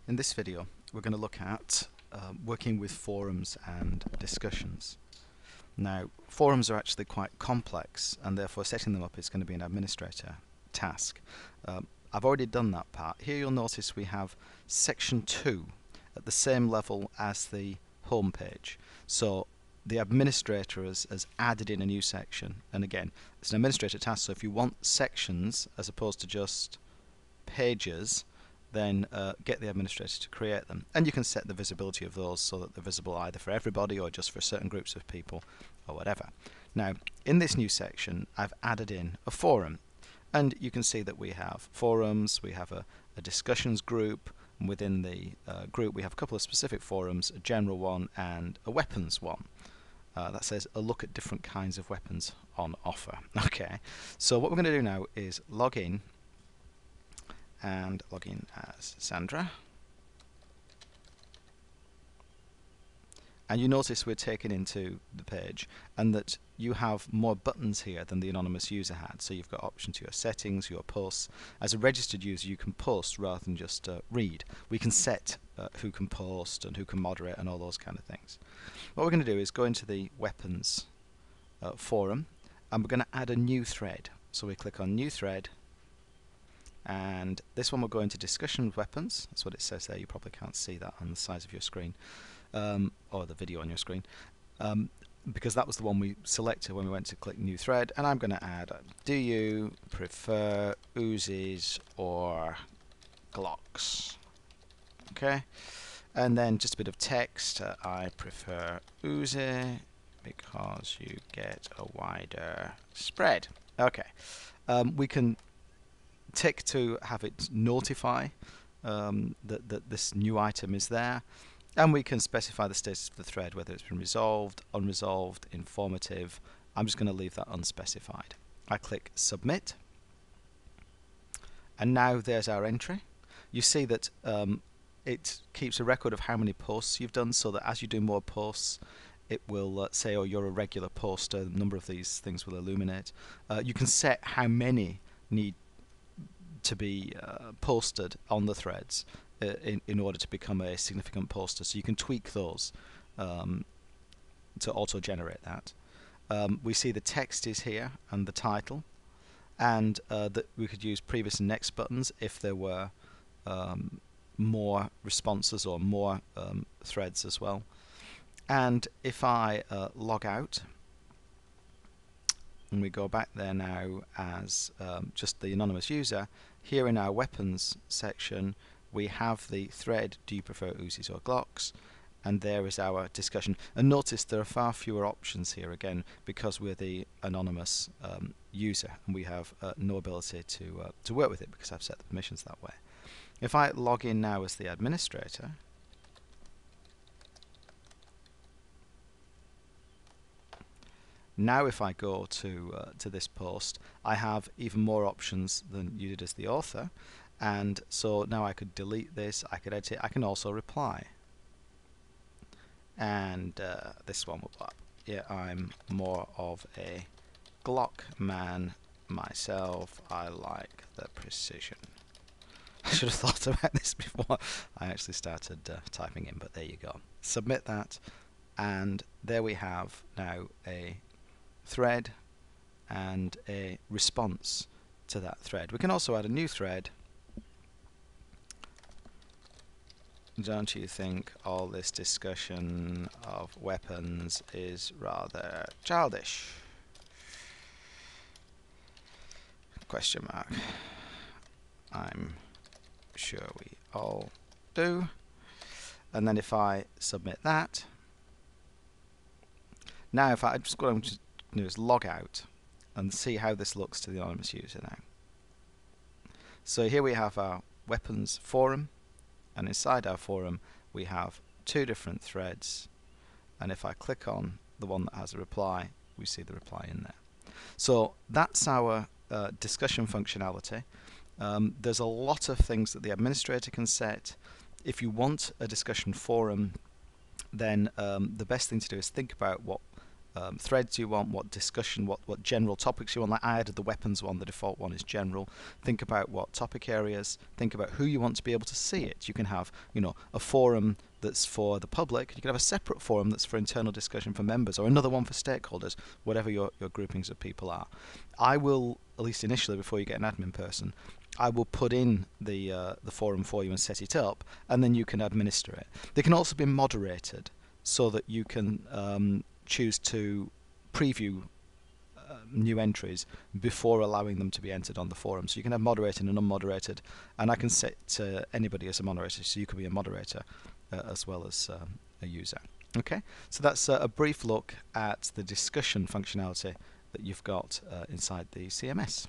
In this video, we're going to look at working with forums and discussions. Now, forums are actually quite complex, and therefore setting them up is going to be an administrator task. I've already done that part. Here you'll notice we have section 2 at the same level as the home page. So the administrator has added in a new section, and again, it's an administrator task, so if you want sections as opposed to just pages, then get the administrator to create them, and you can set the visibility of those so that they're visible either for everybody or just for certain groups of people or whatever. Now, in this new section, I've added in a forum, and you can see that we have forums, we have a discussions group, and within the group we have a couple of specific forums, a general one and a weapons one. That says a look at different kinds of weapons on offer. Okay, so what we're going to do now is log in, and log in as Sandra, and you notice we're taken into the page and that you have more buttons here than the anonymous user had. So you've got option to your settings, your posts. As a registered user, you can post rather than just read. We can set who can post and who can moderate and all those kind of things. What we're going to do is go into the weapons forum, and we're going to add a new thread. So we click on new thread, and this one will go into discussion with weapons. That's what it says there. You probably can't see that on the size of your screen, or the video on your screen, because that was the one we selected when we went to click new thread. And I'm going to add, do you prefer Uzis or Glocks? Okay, and then just a bit of text. I prefer Uzi because you get a wider spread. Okay, we can tick to have it notify that this new item is there, and we can specify the status of the thread, whether it's been resolved, unresolved, informative. I'm just going to leave that unspecified. I click submit, and now there's our entry. You see that it keeps a record of how many posts you've done, so that as you do more posts, it will say, oh, you're a regular poster. The number of these things will illuminate. You can set how many need to be posted on the threads in order to become a significant poster, so you can tweak those to auto generate that. We see the text is here and the title, and that we could use previous and next buttons if there were more responses or more threads as well. And if I log out, and we go back there now as just the anonymous user, here in our weapons section we have the thread, do you prefer Uzis or Glocks, and there is our discussion. And notice there are far fewer options here, again because we're the anonymous user, and we have no ability to work with it because I've set the permissions that way. If I log in now as the administrator, now if I go to this post, I have even more options than you did as the author, and so now I could delete this, I could edit it, I can also reply. And this one will pop. Yeah, I'm more of a Glock man myself, I like the precision. I should have thought about this before I actually started typing in, but there you go. Submit that, and there we have now a thread and a response to that thread. We can also add a new thread. Don't you think all this discussion of weapons is rather childish? Question mark. I'm sure we all do. And then if I submit that, now if I just what I'm just do is log out and see how this looks to the anonymous user now. So here we have our weapons forum, and inside our forum we have two different threads, and if I click on the one that has a reply, we see the reply in there. So that's our discussion functionality. There's a lot of things that the administrator can set. If you want a discussion forum, then the best thing to do is think about what threads you want, what discussion, what general topics you want. Like I added the weapons one, the default one is general. Think about what topic areas, think about who you want to be able to see it. You can have, you know, a forum that's for the public, you can have a separate forum that's for internal discussion for members, or another one for stakeholders, whatever your groupings of people are. I will, at least initially before you get an admin person, I will put in the forum for you and set it up, and then you can administer it. They can also be moderated so that you can choose to preview new entries before allowing them to be entered on the forum. So you can have moderated and unmoderated, and I can set anybody as a moderator, so you could be a moderator as well as a user. Okay, so that's a brief look at the discussion functionality that you've got inside the CMS.